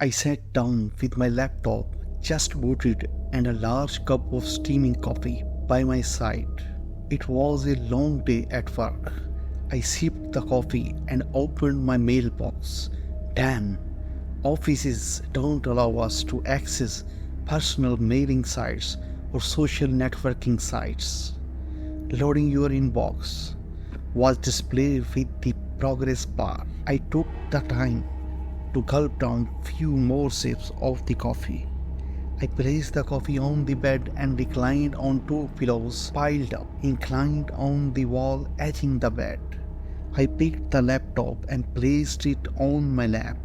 I sat down with my laptop just booted and a large cup of steaming coffee by my side. It was a long day at work. I sipped the coffee and opened my mailbox. Damn, offices don't allow us to access personal mailing sites or social networking sites. Loading your inbox was displayed with the progress bar. I took the time to gulp down few more sips of the coffee. I placed the coffee on the bed and reclined on two pillows piled up, inclined on the wall edging the bed. I picked the laptop and placed it on my lap.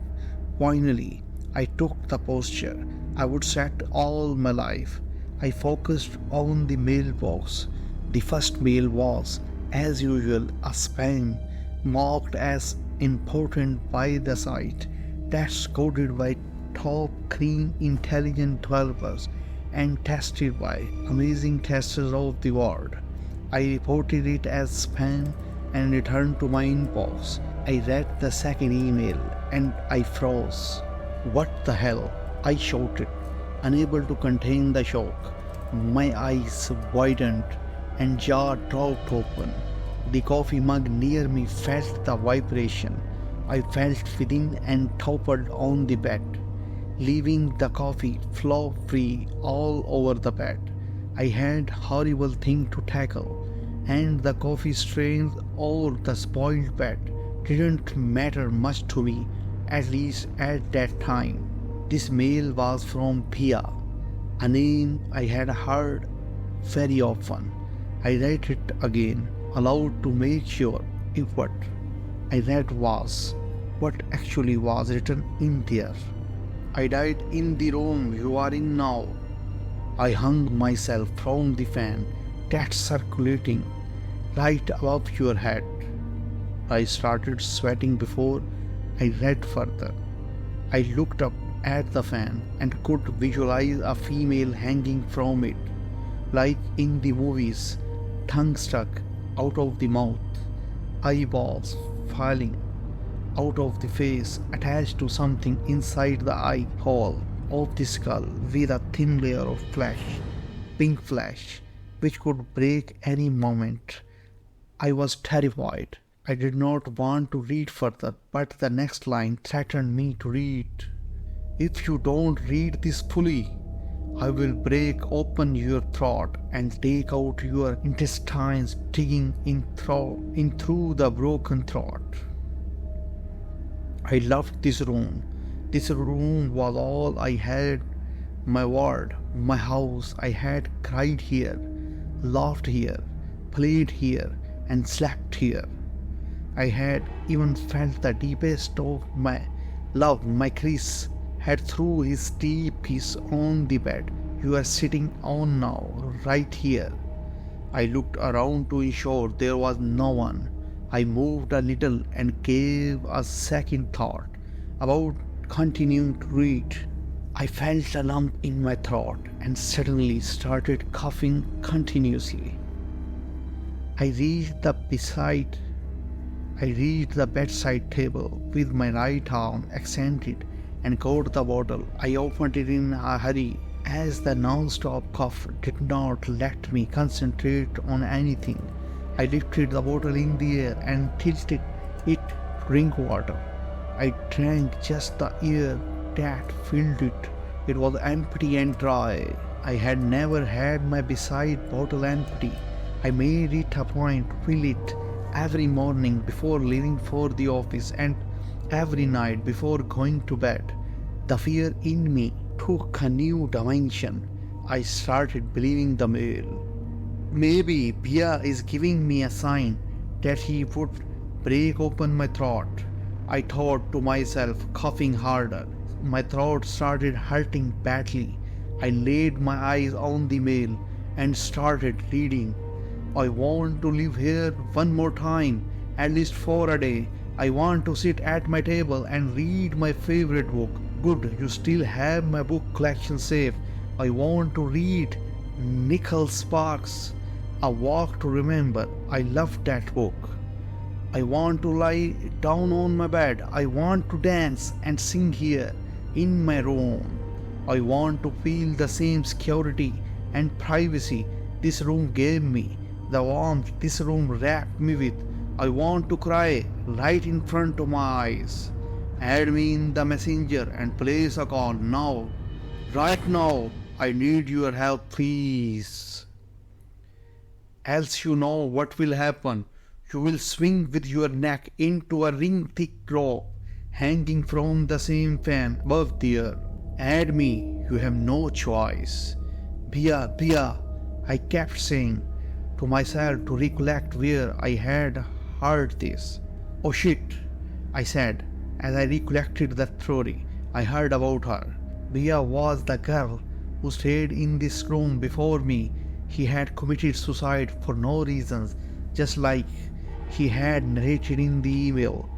Finally, I took the posture I would set all my life. I focused on the mailbox. The first mail was, as usual, a spam marked as important by the site. That's coded by top clean intelligent developers and tested by amazing testers of the world. I reported it as spam and returned to my inbox. I read the second email and I froze. What the hell? I shouted, unable to contain the shock. My eyes widened and jaw dropped open. The coffee mug near me felt the vibration. I felt within and toppled on the bed, leaving the coffee flow free all over the bed. I had horrible thing to tackle, and the coffee stains or the spoiled bed didn't matter much to me, at least at that time. This mail was from Pia, a name I had heard very often. I read it again, aloud to make sure if what I read was what actually was written in there. I died in the room you are in now. I hung myself from the fan that's circulating right above your head. I started sweating before I read further. I looked up at the fan and could visualize a female hanging from it, like in the movies, tongue stuck out of the mouth, eyeballs falling out of the face, attached to something inside the eye hole of the skull with a thin layer of flesh, pink flesh, which could break any moment. I was terrified. I did not want to read further, but the next line threatened me to read. If you don't read this fully, I will break open your throat and take out your intestines, digging in through the broken throat. I loved this room. This room was all I had. My world, my house. I had cried here, laughed here, played here, and slept here. I had even felt the deepest of my love. My Chris had threw his deep piece on the bed you are sitting on now, right here. I looked around to ensure there was no one. I moved a little and gave a second thought about continuing to read. I felt a lump in my throat and suddenly started coughing continuously. I reached the bedside table with my right arm extended and caught the bottle. I opened it in a hurry as the non-stop cough did not let me concentrate on anything. I lifted the bottle in the air and tilted it to drink water. I drank just the air that filled it. It was empty and dry. I had never had my beside bottle empty. I made it a point to fill it every morning before leaving for the office and every night before going to bed. The fear in me took a new dimension. I started believing the mail. Maybe Pia is giving me a sign that he would break open my throat. I thought to myself, coughing harder. My throat started hurting badly. I laid my eyes on the mail and started reading. I want to live here one more time, at least for a day. I want to sit at my table and read my favorite book. Good, you still have my book collection safe. I want to read Nicholas Sparks, A Walk to Remember. I love that book. I want to lie down on my bed. I want to dance and sing here in my room. I want to feel the same security and privacy this room gave me, the warmth this room wrapped me with. I want to cry right in front of my eyes. Add me in the messenger and place a call now. Right now, I need your help, please. Else you know what will happen. You will swing with your neck into a ring-thick rope hanging from the same fan above there. Add me, you have no choice. Bia, Bia, I kept saying to myself to recollect where I had heard this. Oh shit, I said as I recollected the story I heard about her. Bia was the girl who stayed in this room before me. He had committed suicide for no reasons, just like he had narrated in the email.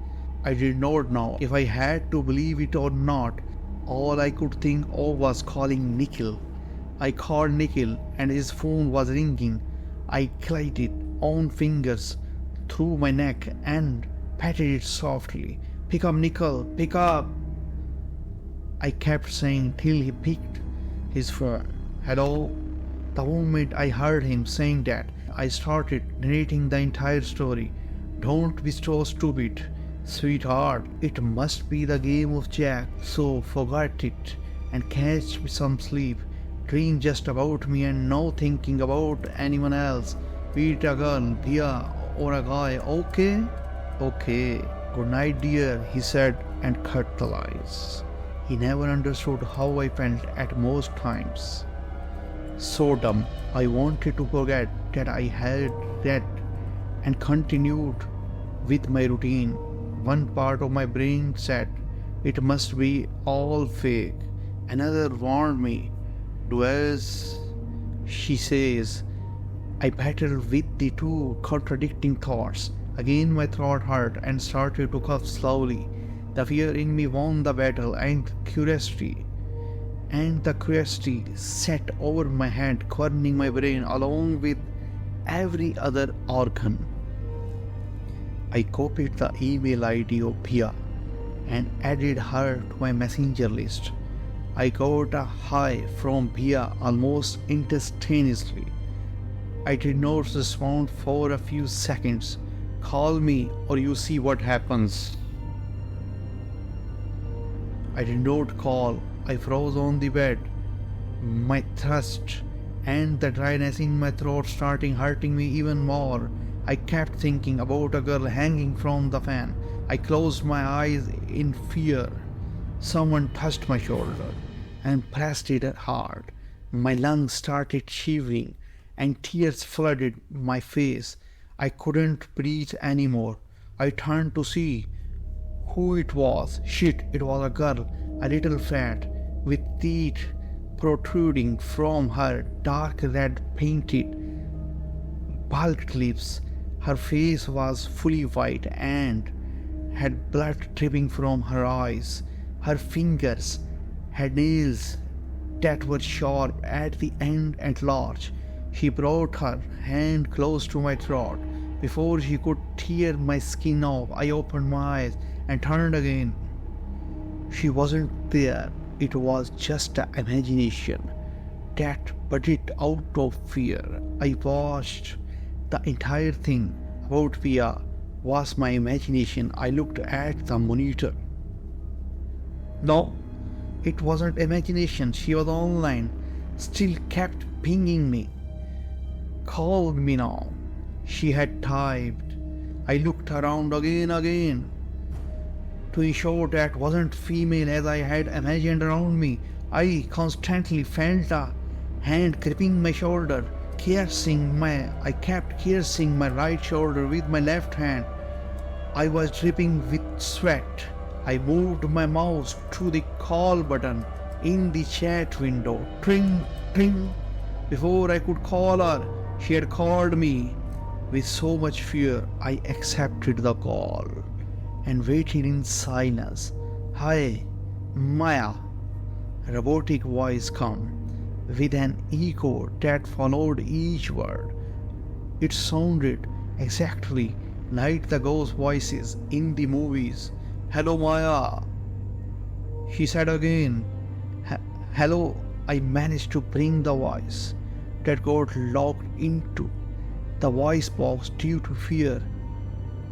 I did not know if I had to believe it or not. All I could think of was calling Nikhil. I called Nikhil and his phone was ringing. I glided on fingers through my neck and patted it softly. Pick up, Nikhil, pick up. I kept saying till he picked his phone. Hello? The moment I heard him saying that, I started narrating the entire story. Don't be so stupid, sweetheart. It must be the game of Jack, so forget it and catch some sleep. Dream just about me and no thinking about anyone else, be it a girl, Bia, or a guy, okay? Okay. Good night, dear, he said and cut the lines. He never understood how I felt at most times. So dumb, I wanted to forget that I had read and continued with my routine. One part of my brain said, it must be all fake. Another warned me, do as she says. I battled with the two contradicting thoughts. Again my throat hurt and started to cough slowly. The fear in me won the battle and the curiosity sat over my head, querning my brain along with every other organ. I copied the email ID of Pia and added her to my messenger list. I got a hi from Pia almost instantaneously. I did not respond for a few seconds. Call me or you see what happens. I did not call. I froze on the bed, my thirst and the dryness in my throat starting hurting me even more. I kept thinking about a girl hanging from the fan. I closed my eyes in fear. Someone touched my shoulder and pressed it hard. My lungs started shivering and tears flooded my face. I couldn't breathe anymore. I turned to see who it was. Shit, it was a girl, a little fat, with teeth protruding from her dark red painted bulged lips. Her face was fully white and had blood dripping from her eyes. Her fingers had nails that were sharp at the end and large. She brought her hand close to my throat. Before she could tear my skin off, I opened my eyes and turned again. She wasn't there. It was just an imagination that budded out of fear. I watched the entire thing about Pia was my imagination. I looked at the monitor. No, it wasn't imagination. She was online, still kept pinging me. Call me now, she had typed. I looked around again to ensure that wasn't female as I had imagined around me. I constantly felt a hand gripping my shoulder, I kept caressing my right shoulder with my left hand. I was dripping with sweat. I moved my mouse to the call button in the chat window. Tring, tring. Before I could call her, she had called me. With so much fear, I accepted the call and waited in silence. Hi, Maya. A robotic voice came with an echo that followed each word. It sounded exactly like the ghost voices in the movies. Hello, Maya. She said again. Hello, I managed to bring the voice that got locked into the voice box due to fear.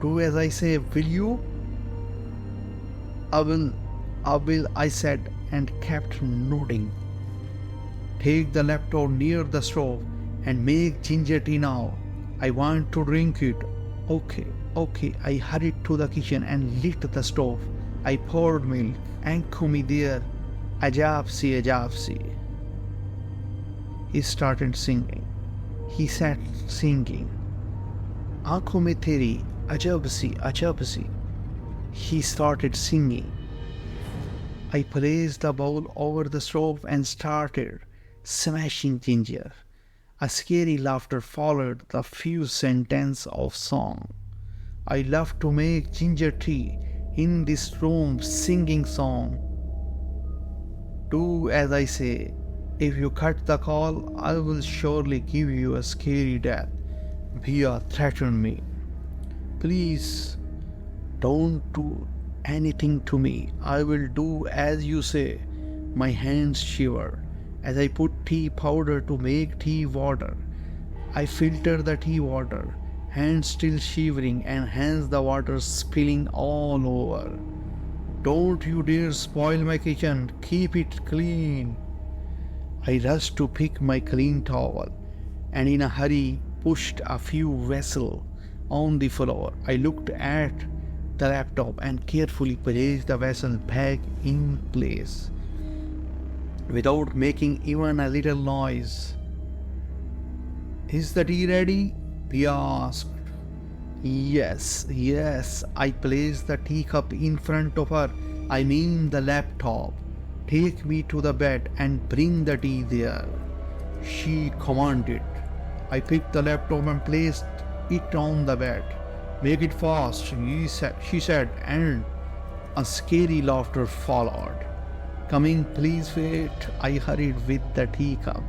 Do as I say, will you? I will, I said, and kept nodding. Take the laptop near the stove and make ginger tea now. I want to drink it. Okay. I hurried to the kitchen and lit the stove. I poured milk. Aankhon mein there, ajab si. He started singing. He sat singing. Aankhon mein teri, ajab si. He started singing. I placed the bowl over the stove and started smashing ginger. A scary laughter followed the few sentences of song. I love to make ginger tea in this room singing song. Do as I say. If you cut the call, I will surely give you a scary death. Bia threatened me. Please don't do anything to me. I will do as you say. My hands shivered as I put tea powder to make tea water. I filtered the tea water, hands still shivering and hence the water spilling all over. Don't you dare spoil my kitchen. Keep it clean. I rushed to pick my clean towel and in a hurry pushed a few vessels on the floor. I looked at the laptop and carefully placed the vessel back in place without making even a little noise. Is the tea ready? Pia asked. Yes. I placed the teacup in front of her. I mean the laptop. Take me to the bed and bring the tea there, she commanded. I picked the laptop and placed it on the bed. Make it fast, she said, and a scary laughter followed. Coming, please wait. I hurried with the teacup.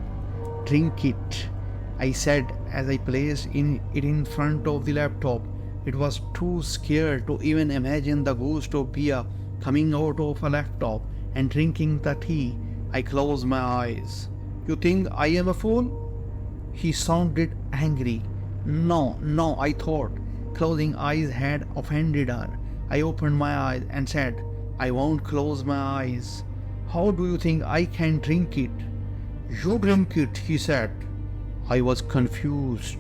Drink it, I said as I placed it in front of the laptop. It was too scared to even imagine the ghost of Pia coming out of a laptop and drinking the tea. I closed my eyes. You think I am a fool? He sounded angry. No, I thought. Closing eyes had offended her. I opened my eyes and said, I won't close my eyes. How do you think I can drink it? You drink it, he said. I was confused.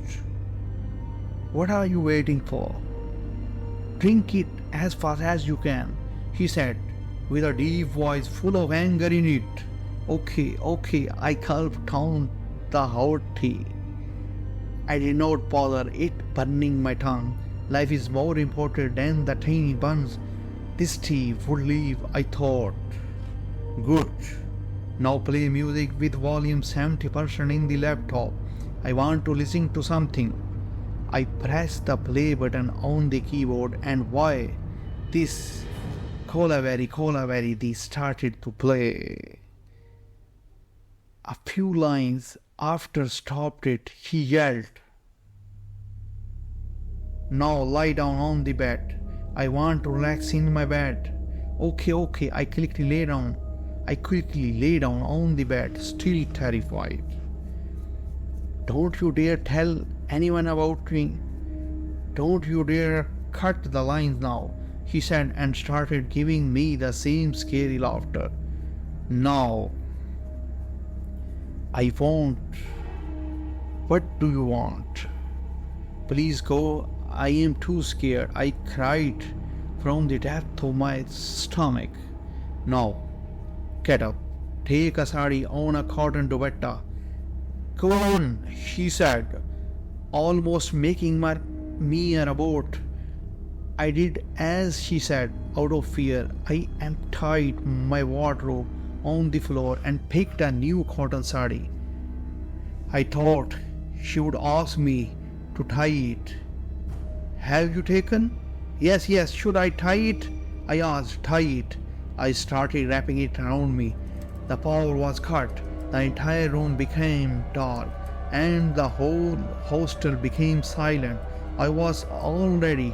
What are you waiting for? Drink it as fast as you can, he said, with a deep voice full of anger in it. Okay, I gulped down the hot tea. I did not bother it burning my tongue. Life is more important than the tiny buns this tea would leave, I thought. Good. Now play music with volume 70% in the laptop. I want to listen to something. I pressed the play button on the keyboard and why? This Colaveri, they started to play. A few lines after stopped it, he yelled. Now lie down on the bed. I want to relax in my bed. Okay, I quickly lay down on the bed, still terrified. Don't you dare tell anyone about me. Don't you dare cut the lines now, he said and started giving me the same scary laughter. Now, I won't. What do you want? Please go. I am too scared. I cried from the depth of my stomach. Now, get up. Take a sari on a cotton dupatta. Go on, she said, almost making me a robot. I did as she said, out of fear. I emptied my wardrobe on the floor and picked a new cotton sari. I thought she would ask me to tie it. Have you taken? Yes, should I tie it? I asked. Tie it. I started wrapping it around me. The power was cut. The entire room became dark and the whole hostel became silent. It was already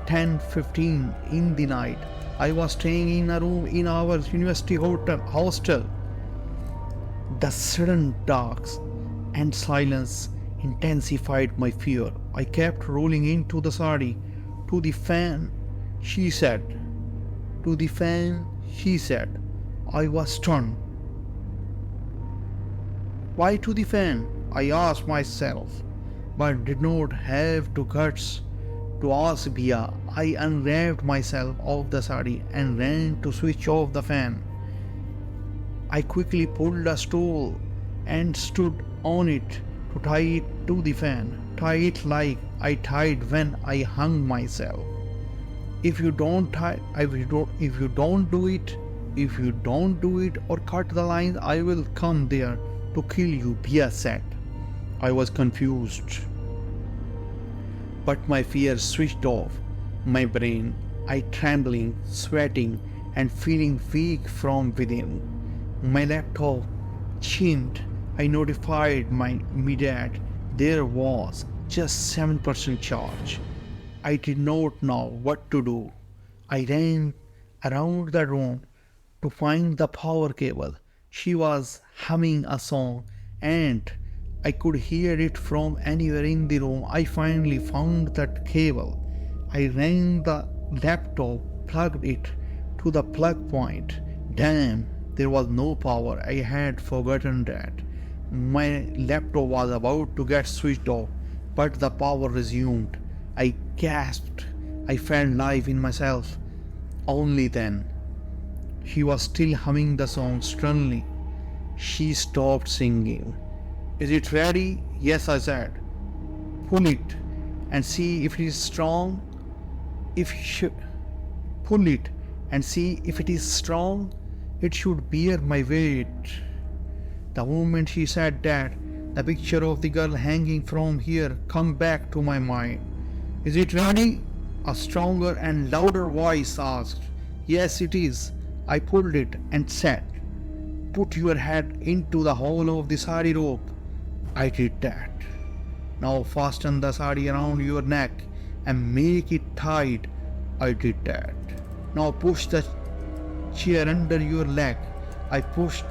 10:15 in the night. I was staying in a room in our university hostel. The sudden darks and silence intensified my fear. I kept rolling into the sari. To the fan, she said. To the fan, she said. I was stunned. Why to the fan? I asked myself, but did not have the guts to ask Bia. I unwrapped myself of the sari and ran to switch off the fan. I quickly pulled a stool and stood on it to tie it to the fan. Tie it like I tied when I hung myself. If you don't do it or cut the lines, I will come there to kill you, Bia said. I was confused, but my fear switched off my brain. I trembling, sweating, and feeling weak from within. My laptop chimed. I notified me that there was just 7% charge. I did not know what to do. I ran around the room to find the power cable. She was humming a song and I could hear it from anywhere in the room. I finally found that cable. I ran the laptop, plugged it to the plug point. Damn, there was no power. I had forgotten that. My laptop was about to get switched off, but the power resumed. I gasped. I felt life in myself. Only then. She was still humming the song sternly. She stopped singing. Is it ready? Yes, I said. Pull it and see if it is strong. Pull it and see if it is strong. It should bear my weight. The moment she said that, the picture of the girl hanging from here come back to my mind. Is it ready? A stronger and louder voice asked. Yes, it is. I pulled it and said, put your head into the hole of the sari rope. I did that. Now fasten the sari around your neck and make it tight. I did that. Now push the chair under your leg. I pushed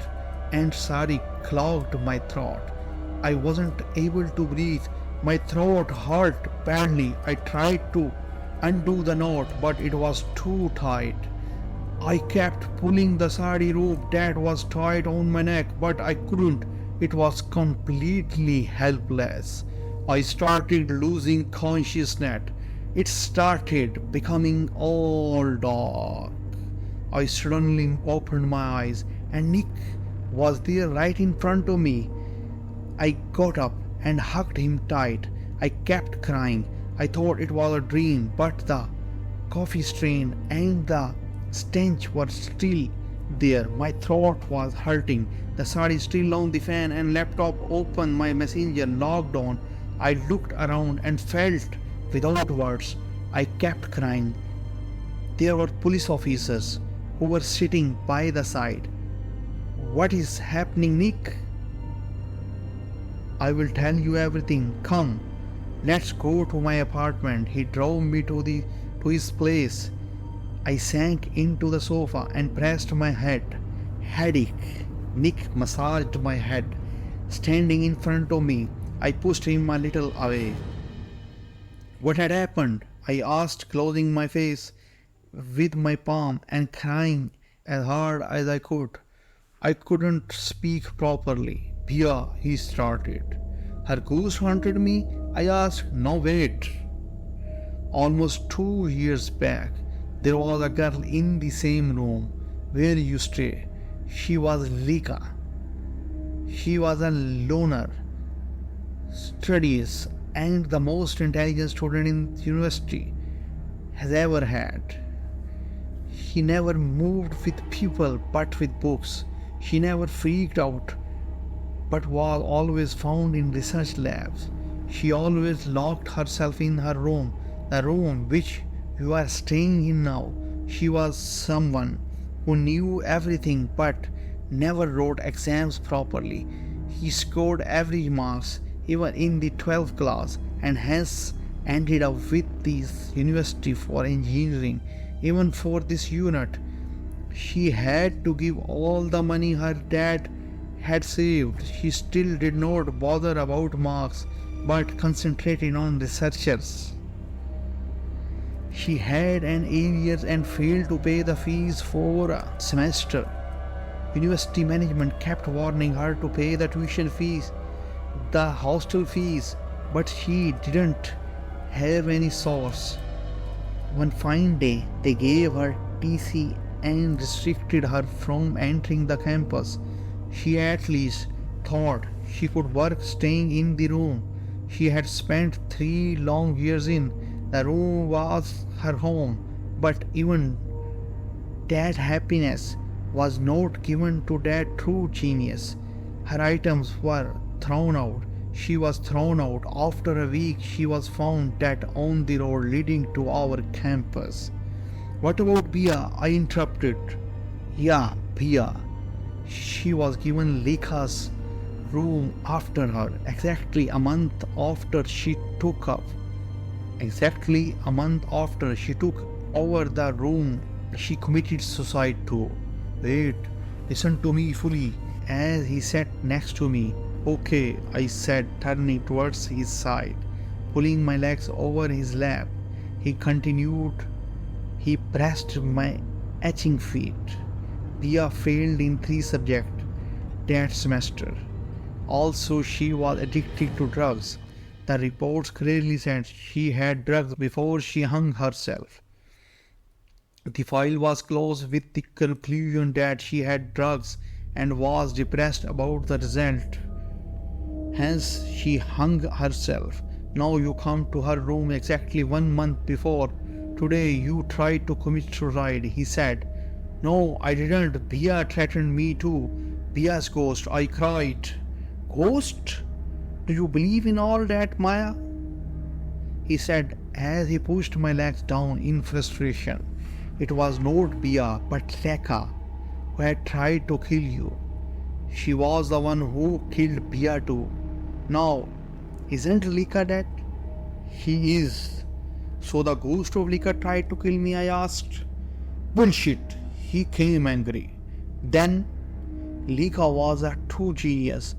and sari clogged my throat. I wasn't able to breathe. My throat hurt badly. I tried to undo the knot, but it was too tight. I kept pulling the sari rope that was tied on my neck, but I couldn't. It was completely helpless. I started losing consciousness. It started becoming all dark. I suddenly opened my eyes and Nick was there right in front of me. I got up and hugged him tight. I kept crying. I thought it was a dream, but the coffee stain and the stench were still there. My throat was hurting. The sari still on the fan and laptop open. My messenger logged on. I looked around and felt without words. I kept crying. There were police officers who were sitting by the side. What is happening, Nick? I will tell you everything. Come, let's go to my apartment. He drove me to his place. I sank into the sofa and pressed my head. Headache. Nick massaged my head. Standing in front of me, I pushed him a little away. What had happened? I asked, closing my face with my palm and crying as hard as I could. I couldn't speak properly. Bia, he started. Her ghost haunted me? I asked. No, wait. Almost 2 years back, there was a girl in the same room where you stay. She was Rika. She was a loner, studious, and the most intelligent student in university has ever had. She never moved with people but with books. She never freaked out but was always found in research labs. She always locked herself in her room, the room which you are staying in now. She was someone who knew everything but never wrote exams properly. He scored every marks, even in the 12th class, and hence ended up with this university for engineering. Even for this unit, she had to give all the money her dad had saved. She still did not bother about marks but concentrated on researchers. She had an arrears and failed to pay the fees for a semester. University management kept warning her to pay the tuition fees, the hostel fees, but she didn't have any source. One fine day, they gave her TC and restricted her from entering the campus. She at least thought she could work staying in the room she had spent 3 long years in. The room was her home, but even that happiness was not given to that true genius. Her items were thrown out. She was thrown out. After a week, she was found dead on the road leading to our campus. What about Bia? I interrupted. Yeah, Bia. She was given Lekha's room after her, exactly a month after she took over the room she committed suicide to. Wait, listen to me fully. As he sat next to me. Okay, I said, turning towards his side, pulling my legs over his lap. He continued. He pressed my aching feet. Bia failed in 3 subjects that semester. Also, she was addicted to drugs. The reports clearly said she had drugs before she hung herself. The file was closed with the conclusion that she had drugs and was depressed about the result. Hence, she hung herself. Now you come to her room exactly 1 month before. Today you tried to commit suicide, he said. No, I didn't. Bia threatened me too. Bia's ghost, I cried. Ghost? Do you believe in all that, Maya? He said as he pushed my legs down in frustration. It was not Bia, but Lekha, who had tried to kill you. She was the one who killed Bia too. Now, isn't Lekha dead? He is. So the ghost of Lekha tried to kill me, I asked. Bullshit, he came angry. Then, Lekha was a true genius.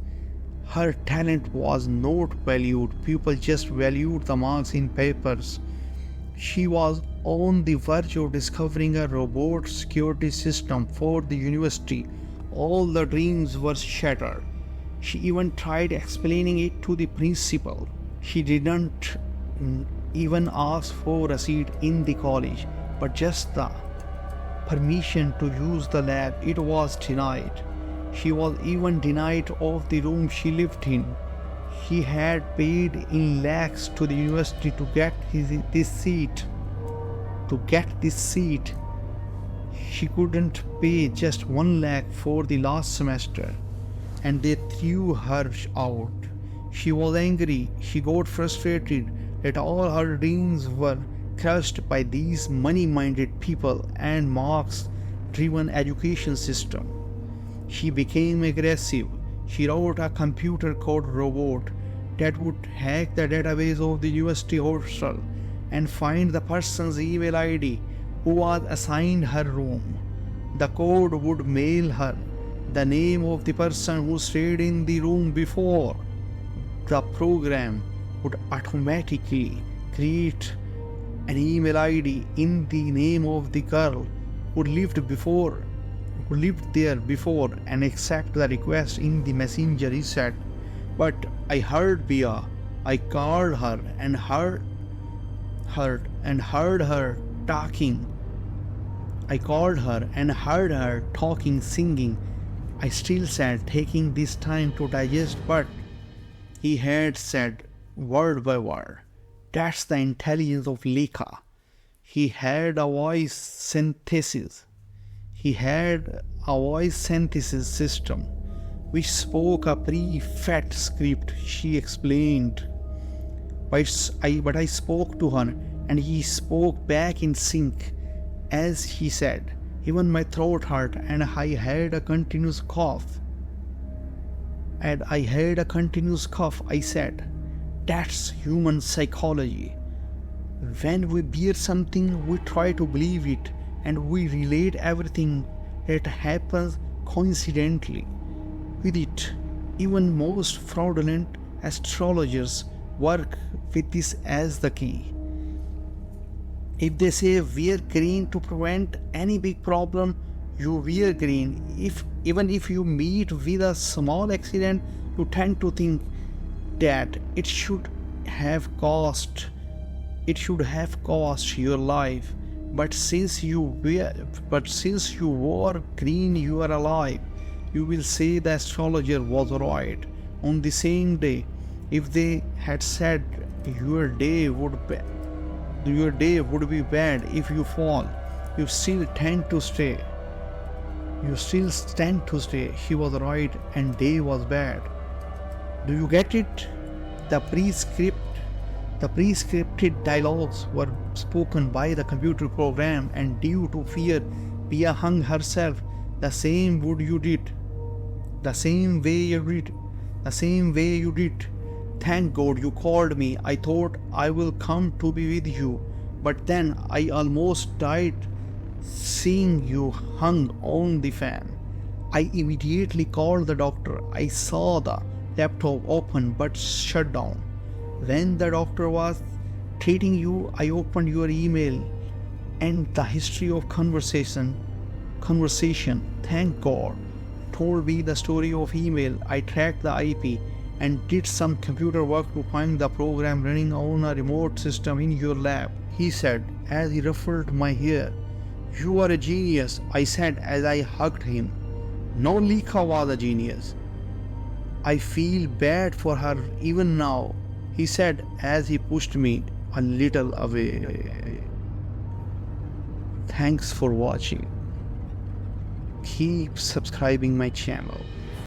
Her talent was not valued. People just valued the marks in papers. She was on the verge of discovering a robot security system for the university. All the dreams were shattered. She even tried explaining it to the principal. She didn't even ask for a seat in the college, but just the permission to use the lab. It was denied. She was even denied of the room she lived in. He had paid in lakhs to the university to get this seat. She couldn't pay just 1 lakh for the last semester, and they threw her out. She was angry. She got frustrated that all her dreams were crushed by these money-minded people and marks-driven education system. She became aggressive. She wrote a computer code robot that would hack the database of the university hostel and find the person's email ID who was assigned her room. The code would mail her the name of the person who stayed in the room before. The program would automatically create an email ID in the name of the girl who lived there before and accept the request in the messenger, he said. But I heard Bia. I called her and heard her talking. I called her and heard her talking, singing. I still said, taking this time to digest, but he had said word by word. That's the intelligence of Lekha. He had a voice synthesis system which spoke a pre-fed script, she explained. But I spoke to her and he spoke back in sync. As he said, even my throat hurt and I had a continuous cough. I said, that's human psychology. When we bear something, we try to believe it and we relate everything that happens coincidentally with it. Even most fraudulent astrologers work with this as the key. If they say wear green to prevent any big problem, you wear green. Even if you meet with a small accident, you tend to think that it should have cost your life. But since you wore green, you are alive. You will say the astrologer was right. On the same day, if they had said your day would be bad if you fall, you still stand to stay. He was right and day was bad. Do you get it? The prescripted dialogues were spoken by the computer program, and due to fear, Pia hung herself the same way you did. Thank God you called me. I thought I will come to be with you, but then I almost died seeing you hung on the fan. I immediately called the doctor. I saw the laptop open but shut down. When the doctor was treating you, I opened your email and the history of conversation, thank God, told me the story of email. I tracked the IP and did some computer work to find the program running on a remote system in your lab, he said as he ruffled my hair. You are a genius, I said as I hugged him. No, Lika was a genius. I feel bad for her even now, he said as he pushed me a little away. Thanks for watching. Keep subscribing my channel.